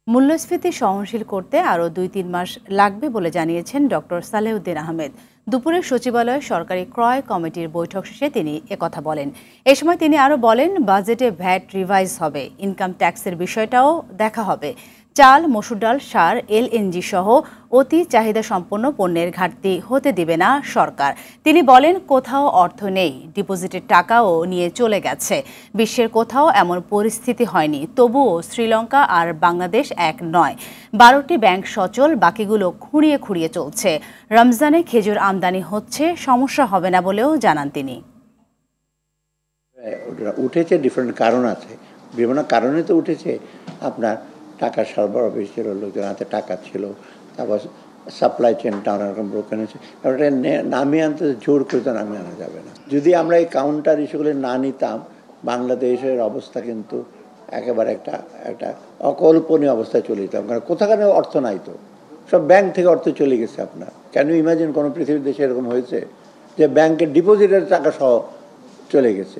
মূল্যস্ফীতি সহনশীল করতে আরও ২-৩ মাস লাগবে বলে জানিয়েছেন ডক্টর সালেউদ্দিন আহমেদ। দুপুরে সচিবালয়ে সরকারি ক্রয় কমিটির বৈঠক শেষে তিনি একথা বলেন। এ সময় তিনি আরও বলেন, বাজেটে ভ্যাট রিভাইজ হবে, ইনকাম ট্যাক্সের বিষয়টাও দেখা হবে। চাল, মসুর ডাল, সার, এলএনজি সহ অতি চাহিদা সম্পন্ন পণ্যের ঘাটতি হতে দিবে না সরকার। তিনি বলেন, কোথাও অর্থ নেই, ডিপোজিটের টাকাও নিয়ে চলে গেছে। বিশ্বের কোথাও এমন পরিস্থিতি হয়নি, তবুও শ্রীলঙ্কা আর বাংলাদেশ এক নয়। ১২টি ব্যাংক সচল, বাকিগুলো খুঁড়িয়ে খুঁড়িয়ে চলছে। রমজানে খেজুর আমদানি হচ্ছে, সমস্যা হবে না বলেও জানান তিনি। উঠেছে, ডিফারেন্ট কারণ আছে, বিভিন্ন কারণে তো উঠেছে। আপনার টাকা সরবরাহ বেশি ছিল, লোকজন হাতে টাকা ছিল, তারপর সাপ্লাই চেনটা অনেকরকম ব্রোকেন হয়েছে। এটা নামিয়ে আনতে জোর করে তো নামিয়ে আনা যাবে না। যদি আমরা এই কাউন্টার ইস্যুগুলো না নিতাম, বাংলাদেশের অবস্থা কিন্তু একেবারে একটা অকল্পনীয় অবস্থায় চলে যেতাম। কারণ কোথাকার অর্থ নাই তো, সব ব্যাংক থেকে অর্থ চলে গেছে। আপনার ক্যান ইউ ইমাজিন কোনো পৃথিবীর দেশে এরকম হয়েছে যে ব্যাংকের ডিপোজিটের টাকা সহ চলে গেছে?